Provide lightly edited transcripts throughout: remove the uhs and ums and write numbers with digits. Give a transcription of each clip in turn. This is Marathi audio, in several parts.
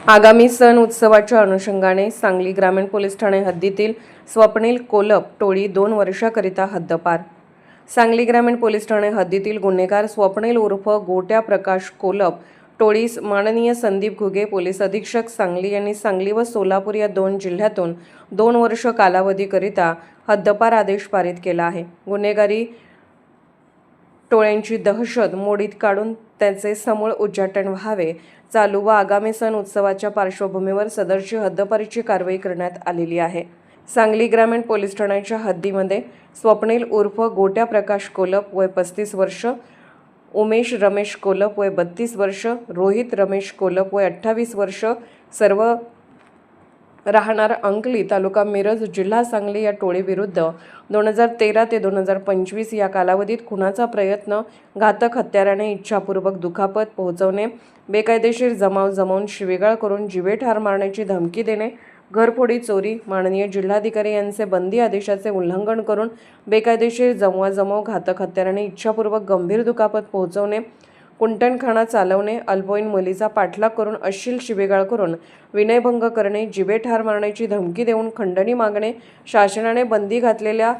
आगामी सण उत्सवाच्या अनुषंगाने सांगली ग्रामीण पोलीस ठाणे हद्दीतील स्वप्नील कोलप टोळी 2 वर्षाकरिता हद्दपार। सांगली ग्रामीण पोलीस ठाणे हद्दीतील गुन्हेगार स्वप्नील उर्फ गोट्या प्रकाश कोलप टोळीस माननीय संदीप घुगे पोलीस अधीक्षक सांगली यांनी सांगली व सोलापूर या 2 जिल्ह्यातून 2 वर्ष कालावधीकरिता हद्दपार आदेश पारित केला आहे। गुन्हेगारी टोळ्यांची दहशत मोडीत काढून त्याचे समूळ उच्चाटन व्हावे, चालू व आगामी सण उत्सवाच्या पार्श्वभूमीवर सदरची हद्दपारीची कारवाई करण्यात आलेली आहे। सांगली ग्रामीण पोलीस ठाण्याच्या हद्दीमध्ये स्वप्नील उर्फ गोट्या प्रकाश कोलप वय 35 वर्ष, उमेश रमेश कोलप वय 32 वर्ष, रोहित रमेश कोलप वय 28 वर्ष, सर्व राहणार अंकली, तालुका मिरज, जिल्हा सांगली या टोळीविरुद्ध 2013 ते 2025 या कालावधीत खुनाचा प्रयत्न, घातक हत्याराने इच्छापूर्वक दुखापत पोहोचवणे, बेकायदेशीर जमाव जमवून शिवीगाळ करून जीवे ठार मारण्याची धमकी देणे, घरफोडी, चोरी, माननीय जिल्हाधिकारी यांचे बंदी आदेशाचे उल्लंघन करून बेकायदेशीर जमवाजमव, घातक हत्याराने इच्छापूर्वक गंभीर दुखापत पोहोचवणे, कुंटणखाना चालवणे, अल्पवयीन मुलीचा पाठलाग करून अश्लील शिवीगाळ करून विनयभंग करणे, जीवे ठार मारण्याची धमकी देऊन खंडणी मागणे, शासनाने बंदी घातलेल्या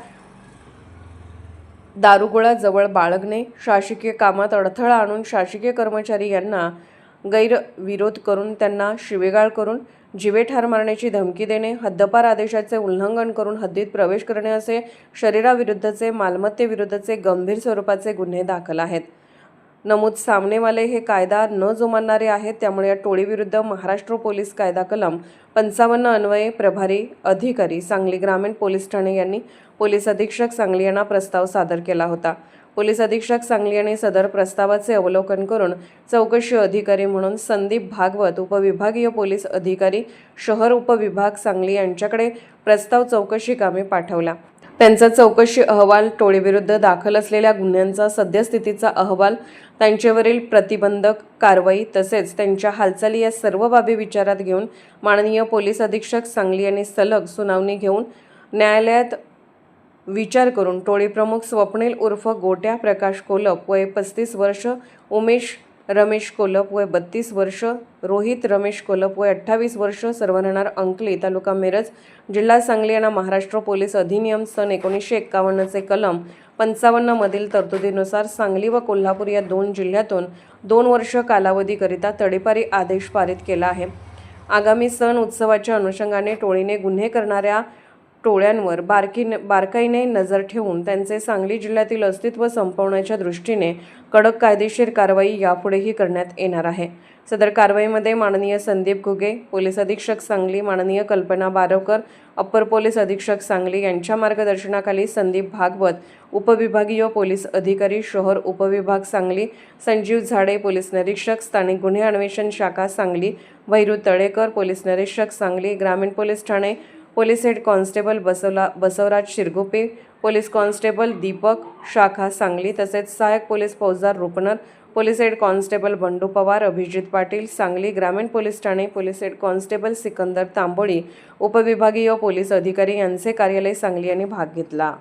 दारुगोळा जवळ बाळगणे, शासकीय कामात अडथळा आणून शासकीय कर्मचारी यांना गैरविरोध करून त्यांना शिवीगाळ करून जीवे ठार मारण्याची धमकी देणे, हद्दपार आदेशाचे उल्लंघन करून हद्दीत प्रवेश करणे असे शरीराविरुद्धचे, मालमत्तेविरुद्धचे गंभीर स्वरूपाचे गुन्हे दाखल आहेत। नमूद सामनेवाले हे कायदा न जुमानणारे आहेत, त्यामुळे या टोळीविरुद्ध महाराष्ट्र पोलीस कायदा कलम 55 अन्वये प्रभारी अधिकारी सांगली ग्रामीण पोलीस ठाणे यांनी पोलीस अधीक्षक सांगली यांना प्रस्ताव सादर केला होता। पोलीस अधीक्षक सांगली यांनी सदर प्रस्तावाचे अवलोकन करून चौकशी अधिकारी म्हणून संदीप भागवत, उपविभागीय पोलीस अधिकारी शहर उपविभाग सांगली यांच्याकडे प्रस्ताव चौकशी कामे पाठवला। त्यांचा चौकशी अहवाल, टोळीविरुद्ध दाखल असलेल्या गुन्ह्यांचा सद्यस्थितीचा अहवाल, त्यांच्यावरील प्रतिबंधक कारवाई तसेच त्यांच्या हालचाली या सर्व बाबी विचारात घेऊन माननीय पोलीस अधीक्षक सांगली यांनी सलग सुनावणी घेऊन न्यायालयात विचार करून टोळी प्रमुख स्वप्नील उर्फ गोट्या प्रकाश कोलप वय 35 वर्ष, उमेश रमेश कोलप वय 32 वर्ष, रोहित रमेश कोलप वय 28 वर्ष, सर्व राहणार अंकली, तालुका मिरज, जिल्हा सांगली यांना महाराष्ट्र पोलीस अधिनियम सन 1951 चे कलम 55 मधील तरतुदीनुसार सांगली व कोल्हापूर या 2 जिल्ह्यातून 2 वर्ष कालावधीकरिता तडीपारी आदेश पारित केला आहे। आगामी सण उत्सवाच्या अनुषंगाने टोळीने गुन्हे करणाऱ्या टोळ्यांवर बारकाईने नजर ठेवून त्यांचे सांगली जिल्ह्यातील अस्तित्व संपवण्याच्या दृष्टीने कडक कायदेशीर कारवाई यापुढेही करण्यात येणार आहे। सदर कारवाईमध्ये माननीय संदीप घुगे पोलीस अधीक्षक सांगली, माननीय कल्पना बारवकर अप्पर पोलीस अधीक्षक सांगली यांच्या मार्गदर्शनाखाली संदीप भागवत, उपविभागीय पोलीस अधिकारी शहर उपविभाग सांगली, संजीव झाडे पोलीस निरीक्षक स्थानिक गुन्हे अन्वेषण शाखा सांगली, भैरू तळेकर पोलीस निरीक्षक सांगली, ग्रामीण पोलीस ठाणे police head constable Basavraj Shirgope, police constable Deepak शाखा सांगली, तसेच सहाय्यक पोलीस फौजदार Rupnar, police head constable Bandu Pawar, Abhijit Patil Sangli, ग्रामीण पोलीस ठाणे police head constable Sikandar Tamboli, उपविभागीय पोलीस अधिकारी यांचे कार्यालय सांगली यांनी भाग घेतला।